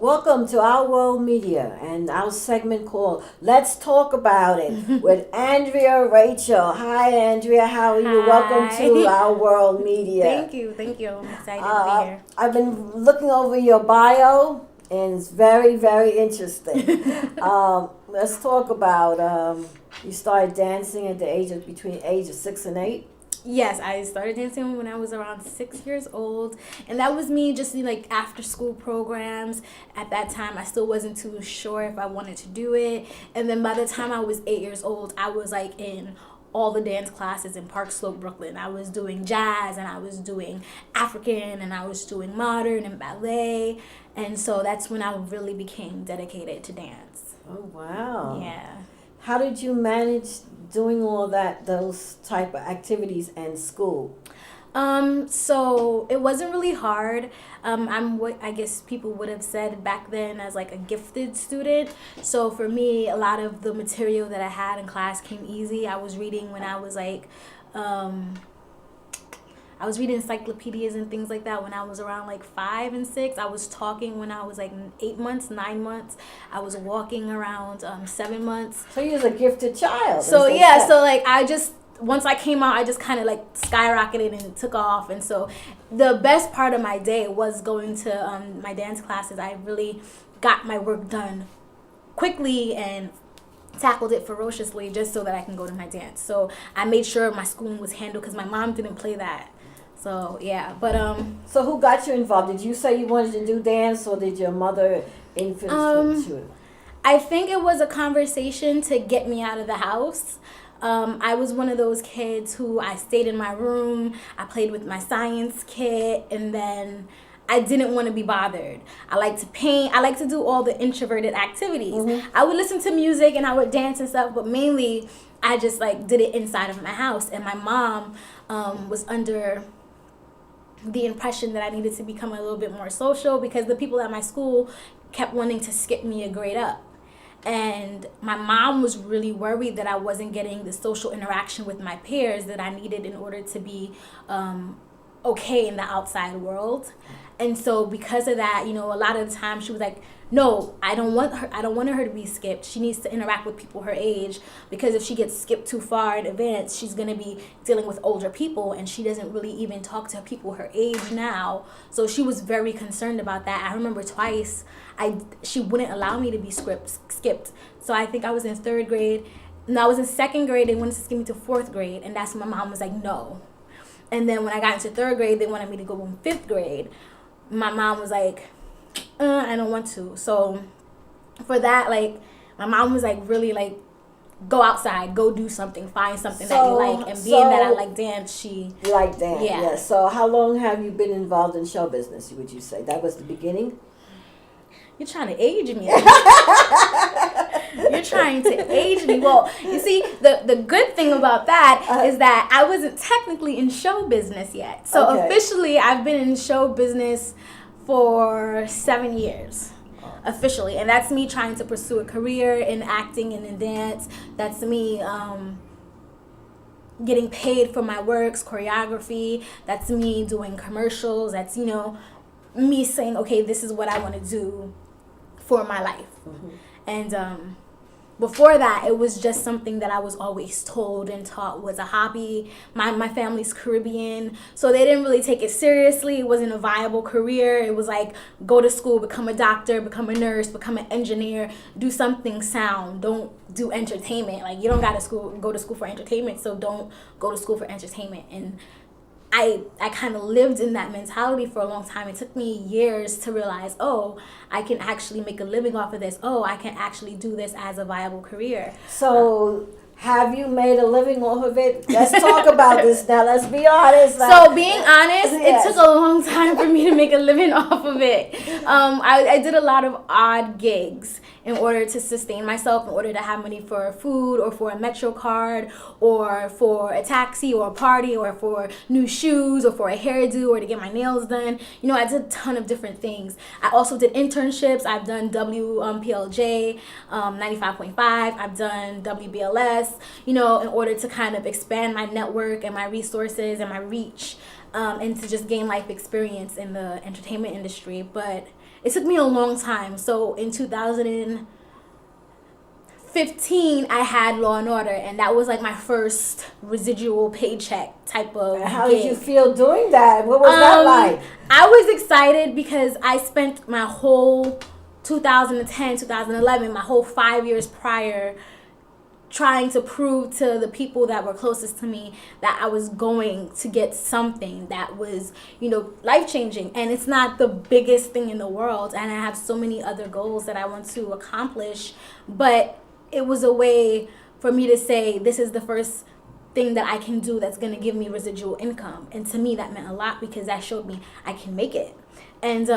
Welcome to Our World Media and our segment called Let's Talk About It with Andrea Rachel. Hi, Andrea. How are you? Hi. Welcome to Our World Media. Thank you. I'm excited to be here. I've been looking over your bio, and it's very, very interesting. Let's talk about you started dancing at the age of between age of 6 and 8. Yes, I started dancing when I was around 6 years old, and that was me just in like after school programs. At that time, I still wasn't too sure if I wanted to do it, and then by the time I was 8 years old, I was like in all the dance classes in Park Slope, Brooklyn. I was doing jazz, and I was doing African, and I was doing modern and ballet, and so that's when I really became dedicated to dance. Oh, wow. Yeah. How did you manage doing all that, those type of activities in school? So it wasn't really hard. I'm what I guess people would have said back then as like a gifted student. So for me, a lot of the material that I had in class came easy. I was reading when I was like, I was reading encyclopedias and things like that when I was around like 5 and 6. I was talking when I was like 8 months, 9 months. I was walking around 7 months. So you was a gifted child. So yeah, so like once I came out, I just kind of like skyrocketed and took off. And so the best part of my day was going to my dance classes. I really got my work done quickly and tackled it ferociously just so that I can go to my dance. So I made sure my schooling was handled because my mom didn't play that. So yeah, but So who got you involved? Did you say you wanted to do dance, or did your mother influence you? I think it was a conversation to get me out of the house. I was one of those kids who I stayed in my room. I played with my science kit, and then I didn't want to be bothered. I like to paint. I like to do all the introverted activities. Mm-hmm. I would listen to music and I would dance and stuff, but mainly I just like did it inside of my house. And my mom was under the impression that I needed to become a little bit more social because the people at my school kept wanting to skip me a grade up. And my mom was really worried that I wasn't getting the social interaction with my peers that I needed in order to be okay in the outside world. And so because of that, a lot of the time she was like, no, I don't want her to be skipped. She needs to interact with people her age, because if she gets skipped too far in advance, she's going to be dealing with older people, and she doesn't really even talk to people her age now. So she was very concerned about that. I remember twice she wouldn't allow me to be skipped. So I think I was in 3rd grade. No, I was in 2nd grade. They wanted to skip me to 4th grade, and that's when my mom was like, no. And then when I got into 3rd grade, they wanted me to go in 5th grade. My mom was like, I don't want to. So for that, like, my mom was like, really like, go outside, go do something, find something that you like. And being that I like dance, You like dance, yeah. So how long have you been involved in show business, would you say? That was the beginning? You're trying to age me. You're trying to age me. Well, you see, the good thing about that is that I wasn't technically in show business yet. So officially, I've been in show business for 7 years. Officially. And that's me trying to pursue a career in acting and in dance. That's me getting paid for my works, choreography. That's me doing commercials. That's, me saying, okay, this is what I want to do for my life. Mm-hmm. And before that, it was just something that I was always told and taught was a hobby. My family's Caribbean, so they didn't really take it seriously. It wasn't a viable career. It was like, go to school, become a doctor, become a nurse, become an engineer, do something sound. Don't do entertainment. Like, you don't go to school for entertainment, so don't go to school for entertainment. And I kind of lived in that mentality for a long time. It took me years to realize, I can actually make a living off of this. I can actually do this as a viable career. So have you made a living off of it? Let's talk about this now. Let's be honest. So being honest, yes. It took a long time for me to make a living off of it. I did a lot of odd gigs in order to sustain myself, in order to have money for food or for a Metro card or for a taxi or a party or for new shoes or for a hairdo or to get my nails done. I did a ton of different things. I also did internships. I've done WPLJ 95.5. I've done WBLS, in order to kind of expand my network and my resources and my reach and to just gain life experience in the entertainment industry. But it took me a long time. So in 2015, I had Law and Order, and that was like my first residual paycheck type of How gig. did you feel doing that? What was that like? I was excited because I spent my whole 2010, 2011, my whole 5 years prior, trying to prove to the people that were closest to me that I was going to get something that was, life-changing. And it's not the biggest thing in the world, and I have so many other goals that I want to accomplish, but it was a way for me to say, this is the first thing that I can do that's going to give me residual income. And to me, that meant a lot because that showed me I can make it. And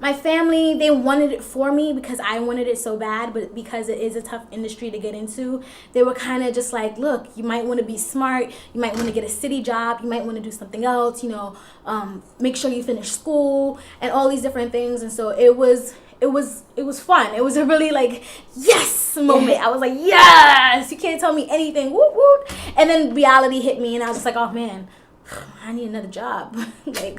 my family, they wanted it for me because I wanted it so bad, but because it is a tough industry to get into, they were kind of just like, look, you might want to be smart, you might want to get a city job, you might want to do something else, make sure you finish school and all these different things. And so it was fun. It was a really yes moment. I was like, yes, you can't tell me anything. Woot woot. And then reality hit me, and I was just like, oh man, I need another job.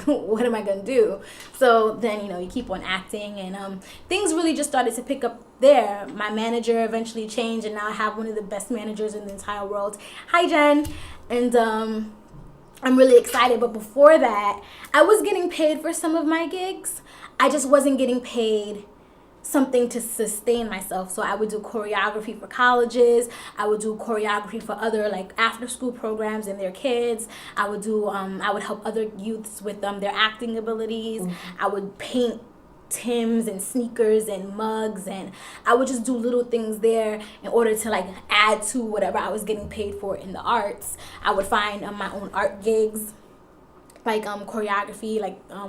What am I gonna do? So then, you keep on acting, and things really just started to pick up there. My manager eventually changed, and now I have one of the best managers in the entire world. Hi, Jen. And I'm really excited. But before that, I was getting paid for some of my gigs. I just wasn't getting paid something to sustain myself. So I would do choreography for colleges. I would do choreography for other after school programs and their kids. I would help other youths with their acting abilities. I would paint Timbs and sneakers and mugs, and I would just do little things there in order to add to whatever I was getting paid for in the arts. I would find my own art gigs, choreography,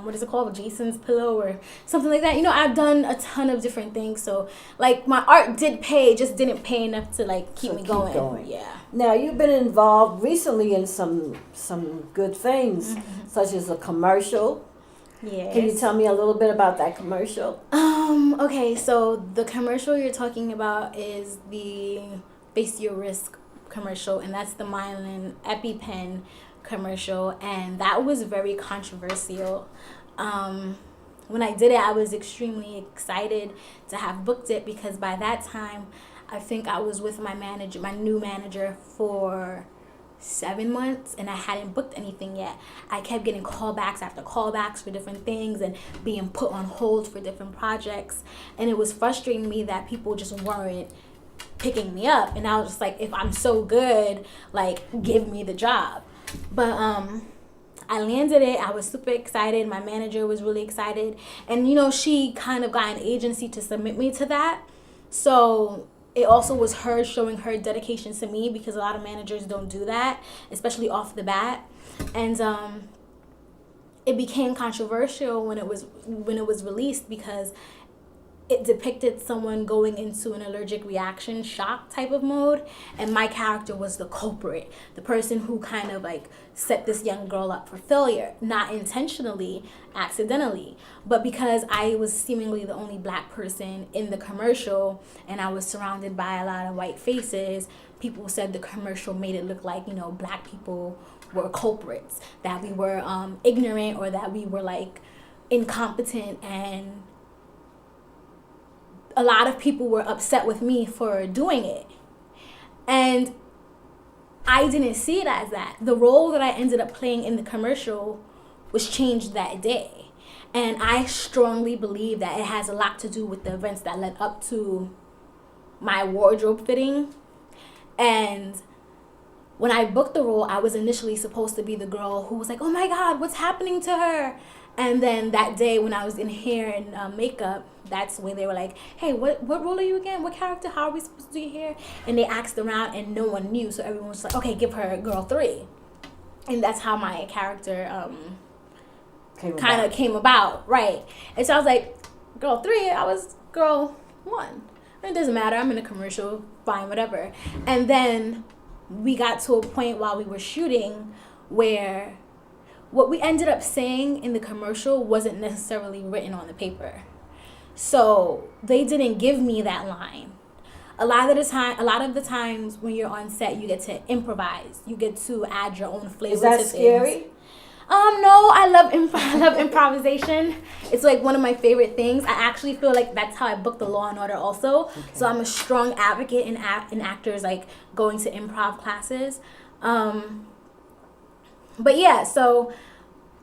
what is it called, Jason's Pillow or something like that. I've done a ton of different things. So my art did pay, just didn't pay enough to keep me going. Yeah. Now you've been involved recently in some good things, such as a commercial. Yes. Can you tell me a little bit about that commercial? Okay, so the commercial you're talking about is the Face Your Risk commercial, and that's the mylan EpiPen commercial, and that was very controversial. When I did it, I was extremely excited to have booked it because by that time, I think I was with my new manager for 7 months, and I hadn't booked anything yet. I kept getting callbacks after callbacks for different things and being put on hold for different projects, and it was frustrating me that people just weren't picking me up. And I was just like, if I'm so good, give me the job. But I landed it. I was super excited. My manager was really excited, and she kind of got an agency to submit me to that. So it also was her showing her dedication to me, because a lot of managers don't do that, especially off the bat. And it became controversial when it was released because it depicted someone going into an allergic reaction shock type of mode, and my character was the culprit, the person who kind of set this young girl up for failure, not intentionally, accidentally, but because I was seemingly the only black person in the commercial and I was surrounded by a lot of white faces. People said the commercial made it look like black people were culprits, that we were ignorant, or that we were incompetent, and a lot of people were upset with me for doing it. And I didn't see it as that. The role that I ended up playing in the commercial was changed that day. And I strongly believe that it has a lot to do with the events that led up to my wardrobe fitting. And when I booked the role, I was initially supposed to be the girl who was like, oh my God, what's happening to her? And then that day when I was in hair and makeup, that's when they were like, hey, what role are you again? What character? How are we supposed to do your hair? And they asked around and no one knew. So everyone was like, okay, give her girl 3. And that's how my character kind of came about. Right. And so I was like, girl 3, I was girl 1. It doesn't matter. I'm in a commercial. Fine, whatever. And then we got to a point while we were shooting where what we ended up saying in the commercial wasn't necessarily written on the paper. So they didn't give me that line. A lot of the times when you're on set, you get to improvise. You get to add your own flavor to things. Is that scary? No, I love I love improvisation. It's like one of my favorite things. I actually feel like that's how I booked the Law and Order also. Okay. So I'm a strong advocate in actors like going to improv classes. But yeah, so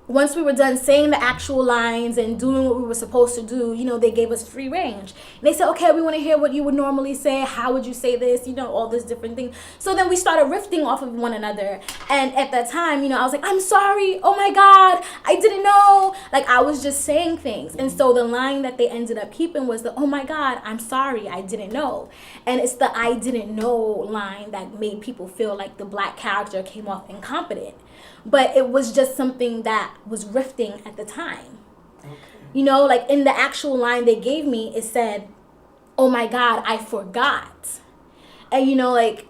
once we were done saying the actual lines and doing what we were supposed to do, you know, they gave us free range. And they said, okay, we want to hear what you would normally say. How would you say this? You know, all this different thing. So then we started riffing off of one another. And at that time, you know, I was like, I'm sorry. Oh my God, I didn't know. Like, I was just saying things. And so the line that they ended up keeping was the, oh my God, I'm sorry, I didn't know. And it's the I didn't know line that made people feel like the black character came off incompetent. But it was just something that was riffing at the time. Okay. You know, like in the actual line they gave me, it said, oh my God, I forgot. And you know, like,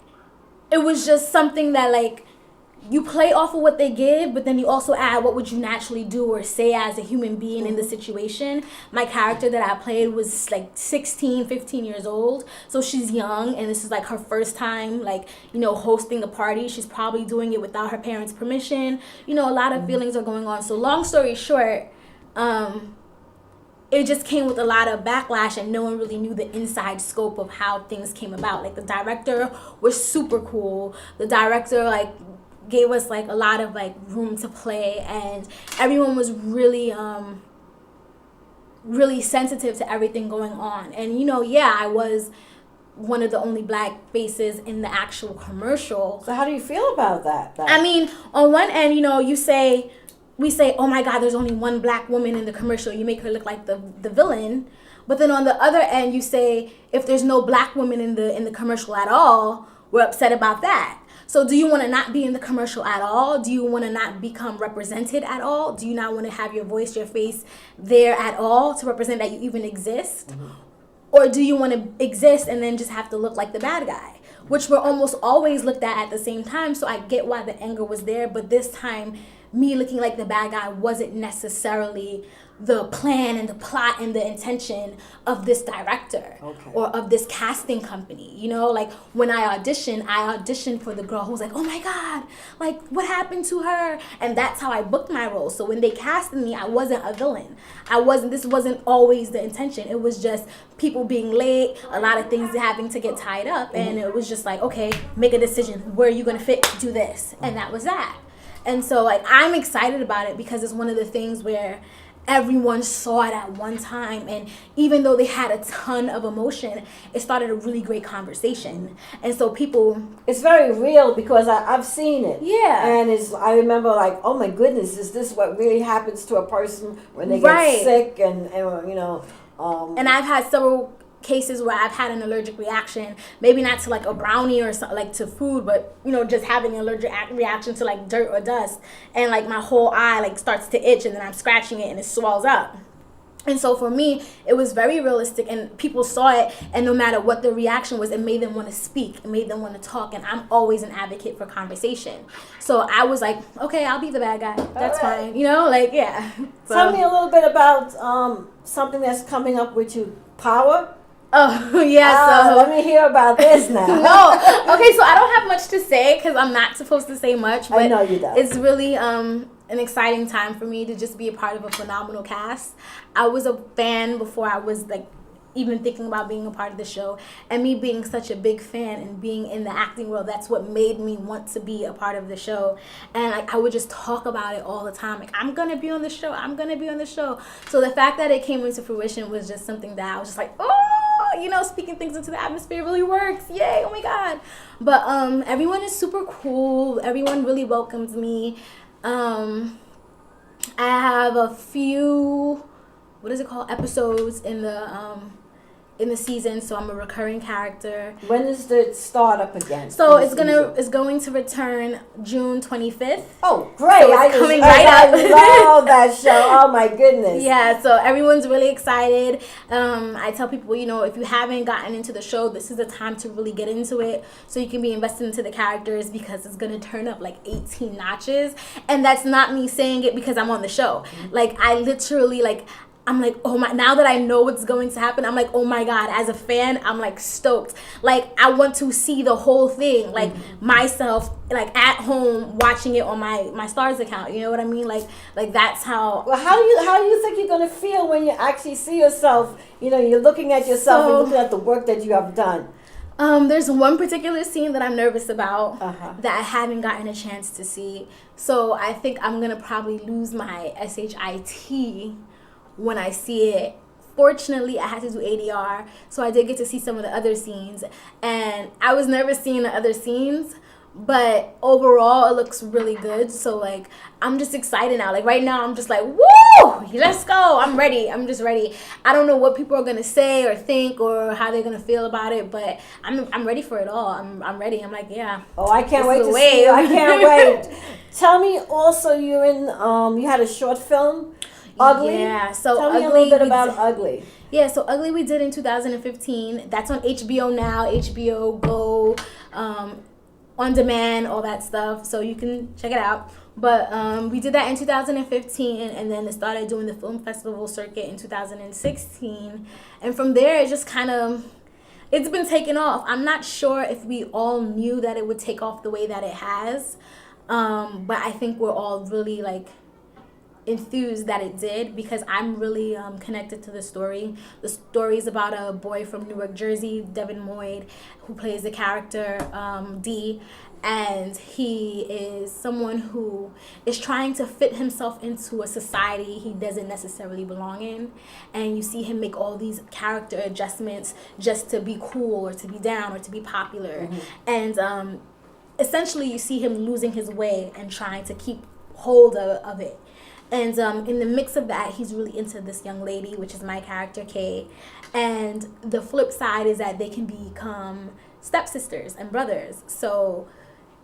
it was just something that like, you play off of what they give, but then you also add what would you naturally do or say as a human being in the situation. My character that I played was like 16, 15 years old. So she's young, and this is like her first time, like, you know, hosting a party. She's probably doing it without her parents' permission. You know, a lot of feelings are going on. So long story short, it just came with a lot of backlash, and no one really knew the inside scope of how things came about. Like, the director was super cool. The director, like, gave us like a lot of like room to play, and everyone was really really sensitive to everything going on. And you know, yeah, I was one of the only black faces in the actual commercial. So how do you feel about that? I mean, on one end, you know, we say, oh my God, there's only one black woman in the commercial. You make her look like the villain. But then on the other end, you say, if there's no black woman in the commercial at all, we're upset about that. So do you want to not be in the commercial at all? Do you want to not become represented at all? Do you not want to have your voice, your face there at all to represent that you even exist? Mm-hmm. Or do you want to exist and then just have to look like the bad guy? Which we're almost always looked at the same time. So I get why the anger was there. But this time, me looking like the bad guy wasn't necessarily the plan and the plot and the intention of this director. Okay. Or of this casting company. You know, like when I auditioned for the girl who was like, oh my God, like what happened to her? And that's how I booked my role. So when they casted me, I wasn't a villain. This wasn't always the intention. It was just people being late, a lot of things having to get tied up. And it was just like, okay, make a decision. Where are you going to fit? Do this. And that was that. And so like, I'm excited about it because it's one of the things where everyone saw it at one time, and even though they had a ton of emotion, it started a really great conversation. And so it's very real because I've seen it. Yeah. And I remember like, oh my goodness, is this what really happens to a person when they get sick and you know. And I've had several cases where I've had an allergic reaction, maybe not to like a brownie or something, like to food, but you know, just having an allergic reaction to like dirt or dust, and like my whole eye like starts to itch, and then I'm scratching it and it swells up. And so for me, it was very realistic, and people saw it, and no matter what the reaction was, it made them want to speak, it made them want to talk, and I'm always an advocate for conversation. So I was like, okay, I'll be the bad guy. That's fine. You know, like, yeah. So. Tell me a little bit about something that's coming up with you, Power. Oh, yeah, so... let me hear about this now. No. Okay, so I don't have much to say because I'm not supposed to say much. But I know you don't. It's really an exciting time for me to just be a part of a phenomenal cast. I was a fan before I was, like, even thinking about being a part of the show. And me being such a big fan and being in the acting world, that's what made me want to be a part of the show. And like, I would just talk about it all the time. Like, I'm going to be on the show. I'm going to be on the show. So the fact that it came into fruition was just something that I was just like, oh, you know, speaking things into the atmosphere really works. Yay, oh my God. But everyone is super cool. Everyone really welcomes me. I have a few, episodes in the season, so I'm a recurring character. When does it start up again? So it's going to return June 25th. Oh, great! So it's coming right up. I love that show. Oh my goodness. Yeah, so everyone's really excited. I tell people, you know, if you haven't gotten into the show, this is the time to really get into it, so you can be invested into the characters, because it's gonna turn up like 18 notches, and that's not me saying it because I'm on the show. Mm-hmm. Like, I literally I'm like, oh my, now that I know what's going to happen, I'm like, oh my God, as a fan, I'm like stoked. Like, I want to see the whole thing, like myself, like at home watching it on my Stars account. You know what I mean? Like that's how. Well, how do you think you're gonna feel when you actually see yourself? You know, you're looking at yourself and looking at the work that you have done. There's one particular scene that I'm nervous about that I haven't gotten a chance to see. So I think I'm gonna probably lose my SHIT when I see it. Fortunately, I had to do ADR, so I did get to see some of the other scenes, and I was nervous seeing the other scenes, but overall it looks really good. So like, I'm just excited now. Like right now I'm just like, woo, let's go. I'm ready. I'm just ready. I don't know what people are gonna say or think or how they're gonna feel about it, but I'm ready for it all. I'm ready. I'm like, yeah. Oh, I can't wait to see you. I can't wait. Tell me also, you're in you had a short film, Ugly? Yeah, so tell me Ugly, a little bit about Ugly. Yeah, so Ugly we did in 2015. That's on HBO now, HBO Go, on demand, all that stuff. So you can check it out. But we did that in 2015, and then started doing the film festival circuit in 2016. And from there, it just kind of, it's been taking off. I'm not sure if we all knew that it would take off the way that it has. But I think we're all really like enthused that it did, because I'm really connected to the story. The story is about a boy from Newark, Jersey, Devin Moyd, who plays the character D, and he is someone who is trying to fit himself into a society he doesn't necessarily belong in, and you see him make all these character adjustments just to be cool or to be down or to be popular, and essentially you see him losing his way and trying to keep hold of it. And in the mix of that, he's really into this young lady, which is my character, Kay. And the flip side is that they can become stepsisters and brothers. So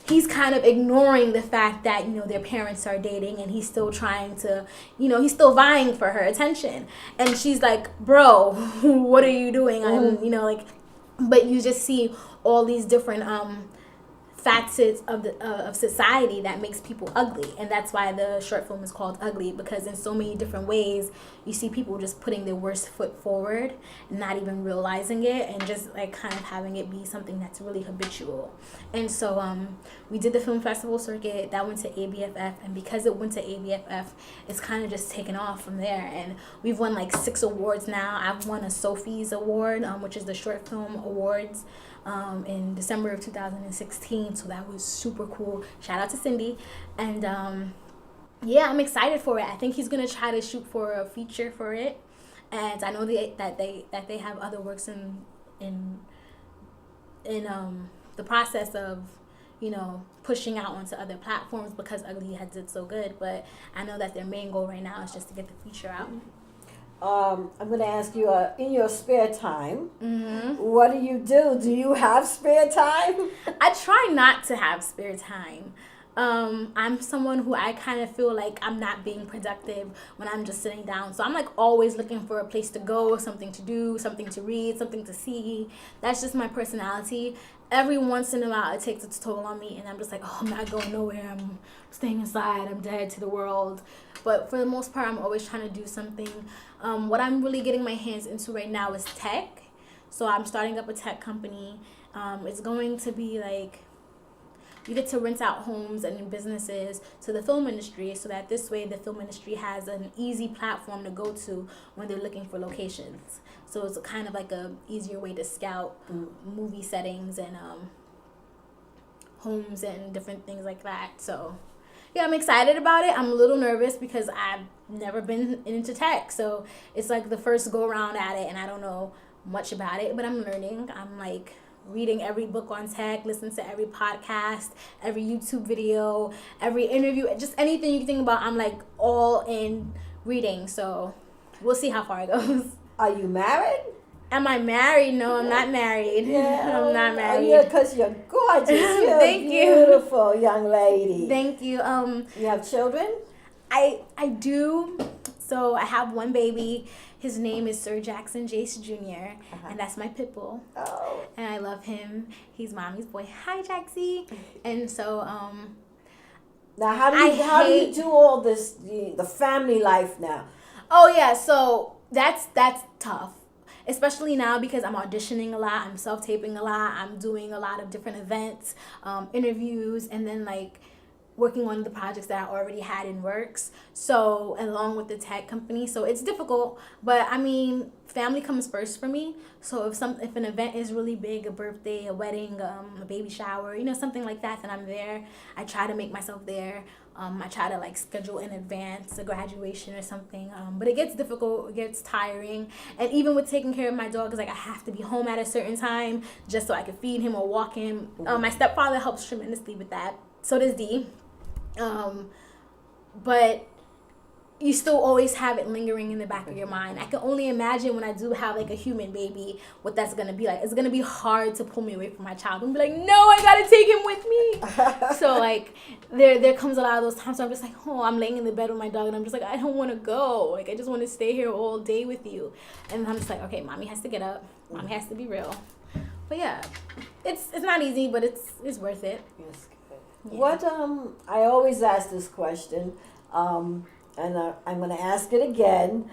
he's kind of ignoring the fact that, you know, their parents are dating, and he's still trying to, you know, he's still vying for her attention. And she's like, bro, what are you doing? I'm, you know, like, but you just see all these different facets of society that makes people ugly, and that's why the short film is called Ugly, because in so many different ways you see people just putting their worst foot forward, not even realizing it, and just like kind of having it be something that's really habitual. And so we did the film festival circuit that went to ABFF, and because it went to ABFF, it's kind of just taken off from there, and we've won like 6 awards now. I've won a Sophie's Award, which is the short film awards, in December of 2016, so that was super cool. Shout out to Cyndi. And yeah, I'm excited for it. I think he's gonna try to shoot for a feature for it, and I know that they have other works in the process of, you know, pushing out onto other platforms, because Ugly had did so good. But I know that their main goal right now is just to get the feature out. I'm going to ask you, in your spare time, what do you do? Do you have spare time? I try not to have spare time. I'm someone who I kind of feel like I'm not being productive when I'm just sitting down. So I'm like always looking for a place to go, something to do, something to read, something to see. That's just my personality. Every once in a while it takes its toll on me, and I'm just like, oh, I'm not going nowhere. I'm staying inside. I'm dead to the world. But for the most part, I'm always trying to do something. What I'm really getting my hands into right now is tech. So I'm starting up a tech company. It's going to be like, you get to rent out homes and businesses to the film industry, so that this way the film industry has an easy platform to go to when they're looking for locations. So it's kind of like a easier way to scout movie settings and homes and different things like that. So yeah, I'm excited about it. I'm a little nervous because I've never been into tech. So it's like the first go around at it, and I don't know much about it, but I'm learning. I'm like reading every book on tech, listening to every podcast, every YouTube video, every interview, just anything you can think about. I'm like all in reading. So we'll see how far it goes. Are you married? Am I married? No, I'm not married. Yeah, I'm not married. Yeah, because you're gorgeous. You're Thank you. Beautiful young lady. Thank you. You have children? I do. So I have one baby. His name is Sir Jackson Jace Jr., and that's my pit bull. Oh. And I love him. He's mommy's boy. Hi, Jaxie. And so, now how do you do all this, the family life now? Oh yeah, so That's tough, especially now because I'm auditioning a lot, I'm self-taping a lot, I'm doing a lot of different events, interviews, and then like working on the projects that I already had in works. So along with the tech company, so it's difficult. But I mean, family comes first for me. So if an event is really big, a birthday, a wedding, a baby shower, something like that, then I'm there. I try to make myself there. I try to like schedule in advance a graduation or something. But it gets difficult, it gets tiring. And even with taking care of my dog, it's like I have to be home at a certain time just so I can feed him or walk him. My stepfather helps tremendously with that. So does Dee. But you still always have it lingering in the back of your mind. I can only imagine when I do have like a human baby, what that's gonna be like. It's gonna be hard to pull me away from my child and be like, no, I gotta take him with me. So like there comes a lot of those times where I'm just like, oh, I'm laying in the bed with my dog and I'm just like, I don't want to go. Like I just want to stay here all day with you. And I'm just like, okay, mommy has to get up. Mommy has to be real. But yeah, it's not easy, but it's worth it. Yes. Yeah. What I always ask this question, and I'm going to ask it again.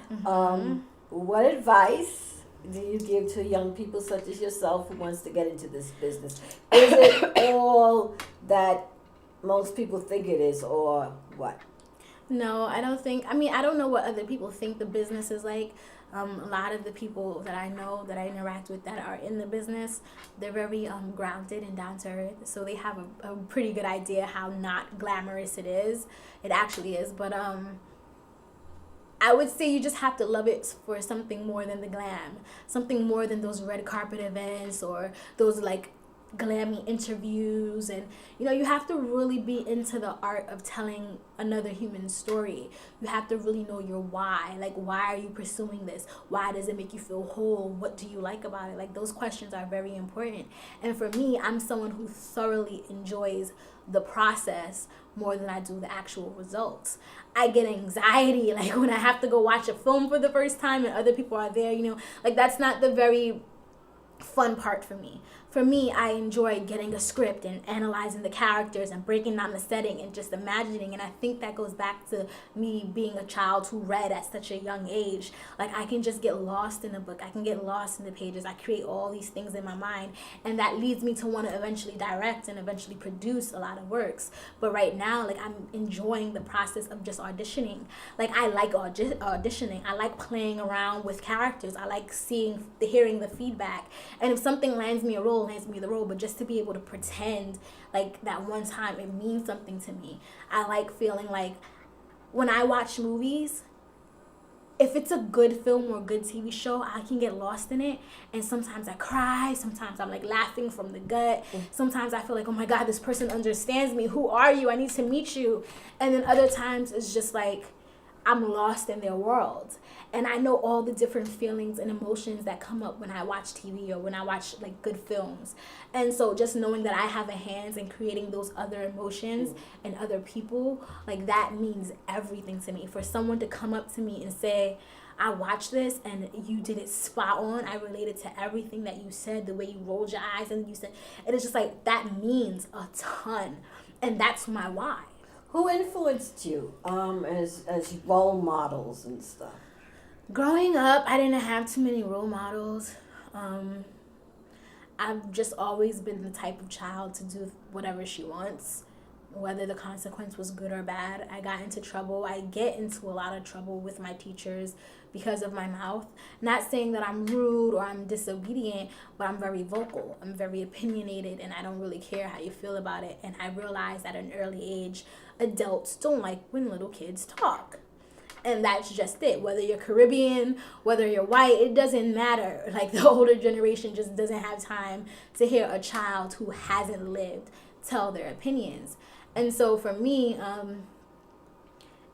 What advice do you give to young people such as yourself who wants to get into this business? Is it all that most people think it is, or what? No, I don't think. I mean, I don't know what other people think the business is like. A lot of the people that I know, that I interact with, that are in the business, they're very grounded and down to earth. So they have a pretty good idea how not glamorous it is. It actually is. But I would say you just have to love it for something more than the glam. Something more than those red carpet events or those like glammy interviews. And you have to really be into the art of telling another human story. You have to really know your why. Like, why are you pursuing this? Why does it make you feel whole? What do you like about it? Like, those questions are very important. And for me, I'm someone who thoroughly enjoys the process more than I do the actual results. I get anxiety like when I have to go watch a film for the first time and other people are there, like that's not the very fun part for me. For me, I enjoy getting a script and analyzing the characters and breaking down the setting and just imagining. And I think that goes back to me being a child who read at such a young age. Like I can just get lost in a book. I can get lost in the pages. I create all these things in my mind. And that leads me to want to eventually direct and eventually produce a lot of works. But right now, like I'm enjoying the process of just auditioning. Like I like auditioning. I like playing around with characters. I like hearing the feedback. And if something lands me the role, but just to be able to pretend like that one time it means something to me. I like feeling like when I watch movies, if it's a good film or a good TV show, I can get lost in it. And sometimes I cry. Sometimes I'm like laughing from the gut. Sometimes I feel like, oh my God, this person understands me. Who are you? I need to meet you. And then other times it's just like I'm lost in their world. And I know all the different feelings and emotions that come up when I watch TV or when I watch like good films. And so just knowing that I have a hand in creating those other emotions and other people, like that means everything to me. For someone to come up to me and say, I watched this and you did it spot on. I related to everything that you said, the way you rolled your eyes and you said, it is just like, that means a ton. And that's my why. Who influenced you as role models and stuff? Growing up, I didn't have too many role models. I've just always been the type of child to do whatever she wants, whether the consequence was good or bad. I got into trouble. I get into a lot of trouble with my teachers because of my mouth. Not saying that I'm rude or I'm disobedient, but I'm very vocal. I'm very opinionated, and I don't really care how you feel about it. And I realized at an early age, adults don't like when little kids talk. And that's just it. Whether you're Caribbean, whether you're white, it doesn't matter. Like the older generation just doesn't have time to hear a child who hasn't lived tell their opinions. And so for me,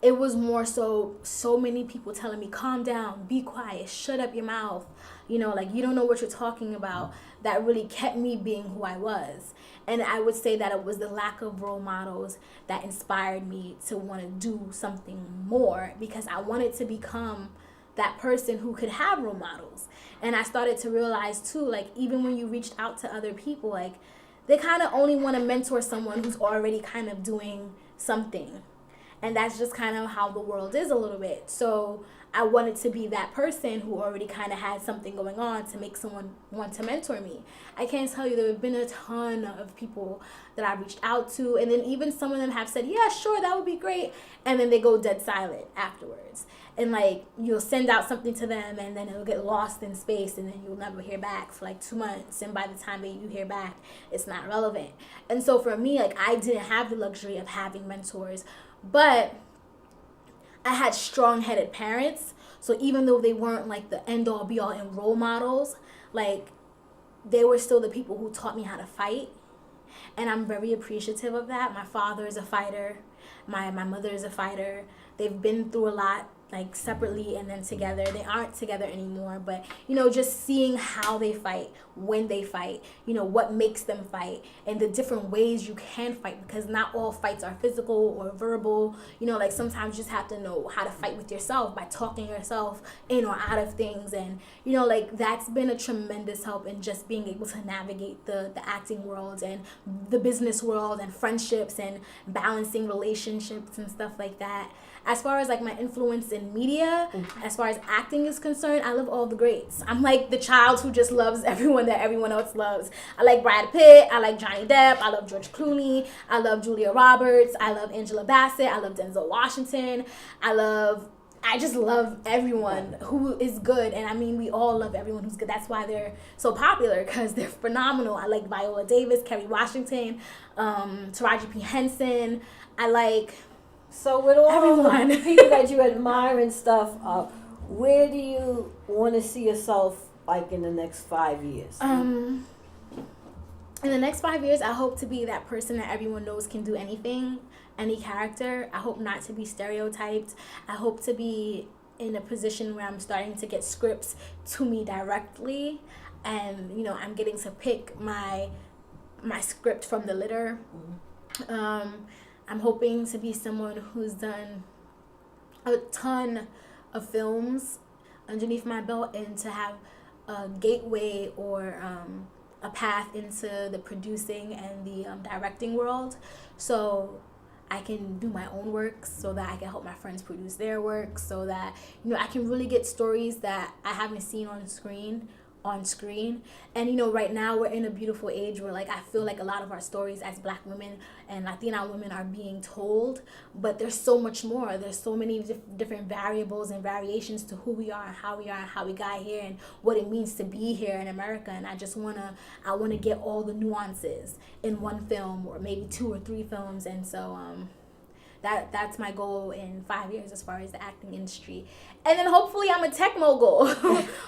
it was more so many people telling me, calm down, be quiet, shut up your mouth. Like you don't know what you're talking about. That really kept me being who I was. And I would say that it was the lack of role models that inspired me to want to do something more, because I wanted to become that person who could have role models. And I started to realize too, like even when you reached out to other people, like they kind of only want to mentor someone who's already kind of doing something. And that's just kind of how the world is a little bit. So I wanted to be that person who already kind of had something going on to make someone want to mentor me. I can't tell you, there have been a ton of people that I reached out to, and then even some of them have said, yeah, sure, that would be great, and then they go dead silent afterwards. And like, you'll send out something to them, and then it'll get lost in space, and then you'll never hear back for like 2 months, and by the time that you hear back, it's not relevant. And so for me, like, I didn't have the luxury of having mentors, but I had strong-headed parents. So even though they weren't like the end-all be-all and role models, like, they were still the people who taught me how to fight. And I'm very appreciative of that. My father is a fighter. My mother is a fighter. They've been through a lot, like, separately and then together. They aren't together anymore, but, you know, just seeing how they fight, when they fight, you know, what makes them fight, and the different ways you can fight, because not all fights are physical or verbal. You know, like, sometimes you just have to know how to fight with yourself by talking yourself in or out of things. And, you know, like, that's been a tremendous help in just being able to navigate the acting world and the business world and friendships and balancing relationships and stuff like that. As far as like my influence in media, as far as acting is concerned, I love all the greats. I'm like the child who just loves everyone that everyone else loves. I like Brad Pitt, I like Johnny Depp, I love George Clooney, I love Julia Roberts, I love Angela Bassett, I love Denzel Washington, I just love everyone who is good. And I mean, we all love everyone who's good. That's why they're so popular, because they're phenomenal. I like Viola Davis, Kerry Washington, Taraji P. Henson. I like... So with all everyone. the people that you admire and stuff, where do you want to see yourself, like, in the next 5 years? In the next 5 years, I hope to be that person that everyone knows can do anything, any character. I hope not to be stereotyped. I hope to be in a position where I'm starting to get scripts to me directly, and, you know, I'm getting to pick my script from the litter. I'm hoping to be someone who's done a ton of films underneath my belt, and to have a gateway or a path into the producing and the directing world, so I can do my own work, so that I can help my friends produce their work, so that, you know, I can really get stories that I haven't seen on screen. And, you know, right now we're in a beautiful age where, like, I feel like a lot of our stories as Black women and Latina women are being told, but there's so much more. There's so many different variables and variations to who we are and how we got here, and what it means to be here in America. And I want to get all the nuances in one film, or maybe 2 or 3 films. And so that's my goal in 5 years as far as the acting industry. And then hopefully I'm a tech mogul.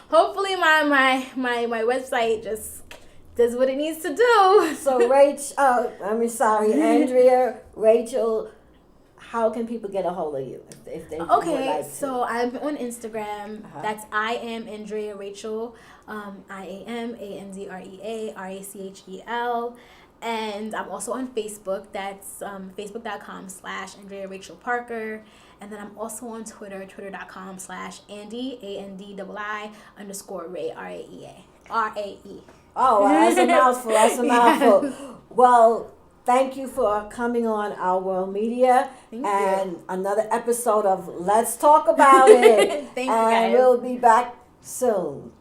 Hopefully my website just does what it needs to do. So Andrea Rachel, how can people get a hold of you if they would like to? So I'm on Instagram. That's I am Andrea Rachel. IAMANDREA RACHEL. And I'm also on Facebook. That's facebook.com/Andrea Rachel Parker. And then I'm also on Twitter, twitter.com/Andy, ANDII_Ray, RAE. Oh, that's a mouthful. Yes. Well, thank you for coming on Our World Media. Thank you. Another episode of Let's Talk About It. Thank you, guys. And we'll be back soon.